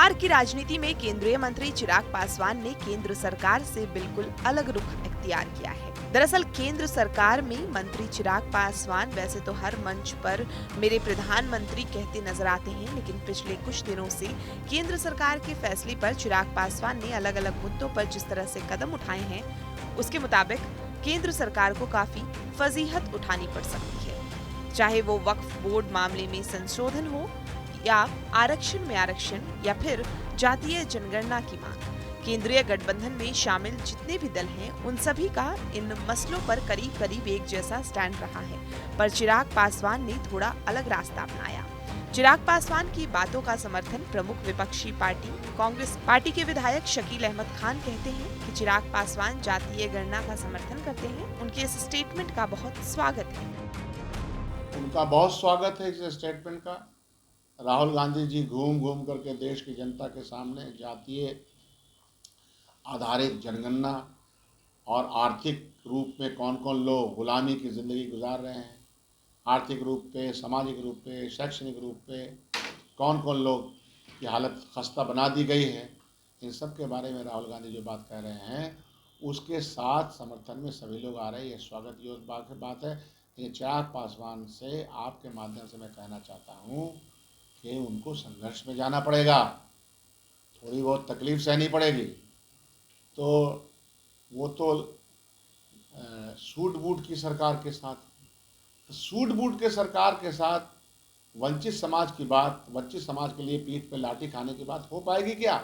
बिहार की राजनीति में केंद्रीय मंत्री चिराग पासवान ने केंद्र सरकार से बिल्कुल अलग रुख इख्तियार किया है। दरअसल केंद्र सरकार में मंत्री चिराग पासवान वैसे तो हर मंच पर मेरे प्रधानमंत्री कहते नजर आते हैं, लेकिन पिछले कुछ दिनों से केंद्र सरकार के फैसले पर चिराग पासवान ने अलग अलग मुद्दों पर जिस तरह से कदम उठाए हैं, उसके मुताबिक केंद्र सरकार को काफी फजीहत उठानी पड़ सकती है। चाहे वो वक्फ बोर्ड मामले में संशोधन हो या आरक्षण में आरक्षण या फिर जातीय जनगणना की मांग। केंद्रीय गठबंधन में शामिल जितने भी दल हैं, उन सभी का इन मसलों पर करीब करीब एक जैसा स्टैंड रहा है, पर चिराग पासवान ने थोड़ा अलग रास्ता अपनाया। चिराग पासवान की बातों का समर्थन प्रमुख विपक्षी पार्टी कांग्रेस पार्टी के विधायक शकील अहमद खान कहते हैं कि चिराग पासवान जातीय गणना का समर्थन करते हैं। उनके इस स्टेटमेंट का बहुत स्वागत है। उनका बहुत स्वागत है इस स्टेटमेंट का। राहुल गांधी जी घूम घूम करके देश की जनता के सामने जातीय आधारित जनगणना और आर्थिक रूप में कौन कौन लोग गुलामी की ज़िंदगी गुजार रहे हैं, आर्थिक रूप पे, सामाजिक रूप पे, शैक्षणिक रूप पे कौन कौन लोग की हालत खस्ता बना दी गई है, इन सब के बारे में राहुल गांधी जो बात कह रहे हैं उसके साथ समर्थन में सभी लोग आ रहे हैं। ये स्वागत योग्य बात है। ये चिराग पासवान से आपके माध्यम से मैं कहना चाहता हूँ कि उनको संघर्ष में जाना पड़ेगा, थोड़ी बहुत तकलीफ सहनी पड़ेगी। तो वो तो सूट बूट की सरकार के साथ, सूट बूट के सरकार के साथ वंचित समाज की बात, वंचित समाज के लिए पीठ पे लाठी खाने की बात हो पाएगी क्या?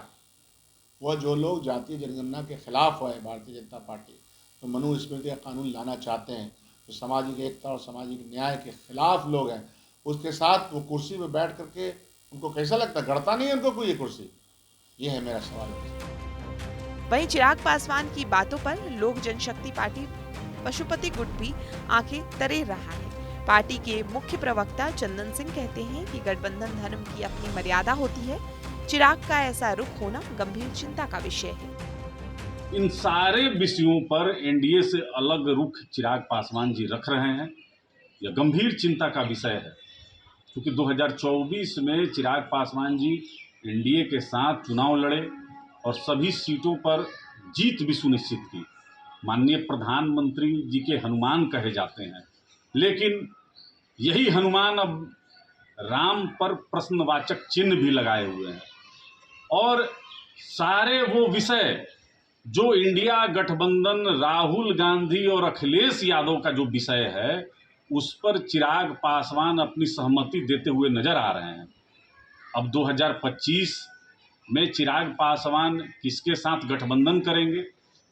वह जो लोग जातीय जनगणना के खिलाफ है, भारतीय जनता पार्टी तो मनुस्मृति का कानून लाना चाहते हैं, तो सामाजिक एकता और सामाजिक न्याय के खिलाफ लोग हैं, उसके साथ वो कुर्सी में बैठ करके उनको कैसा लगता, गड़ता नहीं है उनको कोई ये कुर्सी? ये है मेरा सवाल। वहीं चिराग पासवान की बातों पर लोक जनशक्ति पार्टी पशुपति गुट भी आंखें तरेर रहा है। पार्टी के मुख्य प्रवक्ता चंदन सिंह कहते हैं कि गठबंधन धर्म की अपनी मर्यादा होती है। चिराग का ऐसा रुख होना गंभीर चिंता का विषय है। इन सारे विषयों पर एनडीए से अलग रुख चिराग पासवान जी रख रहे हैं, यह गंभीर चिंता का विषय है, क्योंकि 2024 में चिराग पासवान जी एनडीए के साथ चुनाव लड़े और सभी सीटों पर जीत भी सुनिश्चित की। माननीय प्रधानमंत्री जी के हनुमान कहे जाते हैं, लेकिन यही हनुमान अब राम पर प्रश्नवाचक चिन्ह भी लगाए हुए हैं। और सारे वो विषय जो इंडिया गठबंधन, राहुल गांधी और अखिलेश यादव का जो विषय है, उस पर चिराग पासवान अपनी सहमति देते हुए नजर आ रहे हैं। अब 2025 में चिराग पासवान किसके साथ गठबंधन करेंगे?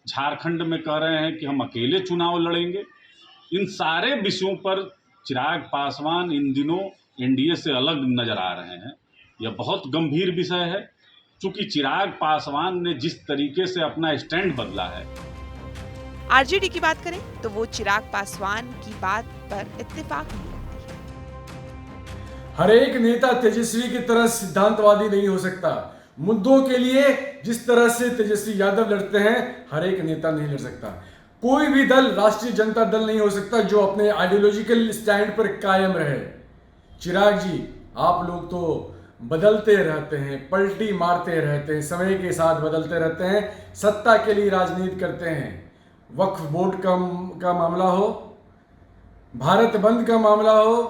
झारखंड में कह रहे हैं कि हम अकेले चुनाव लड़ेंगे। इन सारे विषयों पर चिराग पासवान इन दिनों एनडीए से अलग नजर आ रहे हैं। यह बहुत गंभीर विषय है, क्योंकि चिराग पासवान ने जिस तरीके से अपना स्टैंड बदला है। आरजेडी की बात करें तो वो चिराग पासवान की बात पर इत्तेफाक नहीं रखती है। हर एक नेता तेजस्वी की तरह सिद्धांतवादी नहीं हो सकता। मुद्दों के लिए जिस तरह से तेजस्वी यादव लड़ते हैं, हर एक नेता नहीं लड़ सकता। कोई भी दल राष्ट्रीय जनता दल नहीं हो सकता जो अपने आइडियोलॉजिकल स्टैंड पर कायम रहे। चिराग जी, आप लोग तो बदलते रहते हैं, पलटी मारते रहते हैं, समय के साथ बदलते रहते हैं, सत्ता के लिए राजनीति करते हैं। वक्फ बोर्ड का मामला हो, भारत बंद का मामला हो,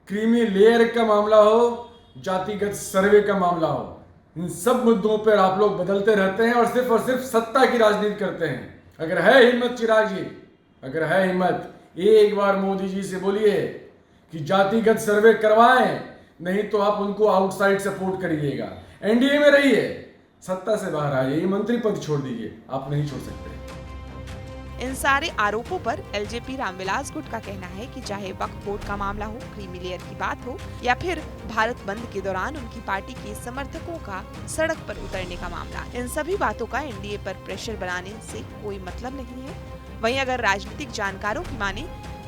क्रीमी लेयर का मामला हो, जातिगत सर्वे का मामला हो, इन सब मुद्दों पर आप लोग बदलते रहते हैं और सिर्फ सत्ता की राजनीति करते हैं। अगर है हिम्मत चिराग जी, अगर है हिम्मत, एक बार मोदी जी से बोलिए कि जातिगत सर्वे करवाएं, नहीं तो आप उनको आउटसाइड सपोर्ट करिएगा। एनडीए में रहिए, सत्ता से बाहर आइए, मंत्री पद छोड़ दीजिए, आप नहीं छोड़ सकते। इन सारे आरोपों पर एलजेपी रामविलास गुट का कहना है कि चाहे वक्फ बोर्ड का मामला हो, क्रीमी लेयर की बात हो या फिर भारत बंद के दौरान उनकी पार्टी के समर्थकों का सड़क पर उतरने का मामला, इन सभी बातों का एनडीए पर प्रेशर बनाने से कोई मतलब नहीं है। वहीं अगर राजनीतिक जानकारों की माने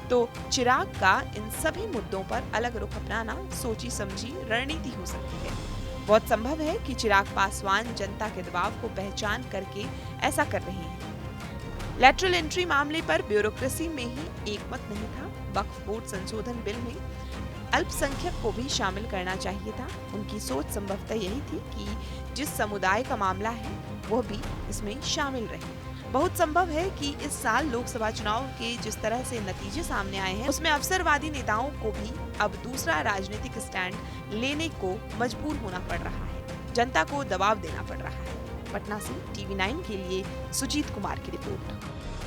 तो चिराग का इन सभी मुद्दों पर अलग रुख अपनाना सोची समझी रणनीति हो सकती है। बहुत संभव है कि चिराग पासवान जनता के दबाव को पहचान करके ऐसा कर रहे हैं। लैटरल एंट्री मामले पर ब्यूरोक्रेसी में ही एकमत नहीं था। वक्फ बोर्ड संशोधन बिल में अल्पसंख्यक को भी शामिल करना चाहिए था। उनकी सोच संभवतः यही थी कि जिस समुदाय का मामला है वह भी इसमें शामिल रहे। बहुत संभव है कि इस साल लोकसभा चुनाव के जिस तरह से नतीजे सामने आए हैं उसमें अवसरवादी नेताओं को भी अब दूसरा राजनीतिक स्टैंड लेने को मजबूर होना पड़ रहा है, जनता को दबाव देना पड़ रहा है। पटना से TV9 के लिए सुजीत कुमार की रिपोर्ट।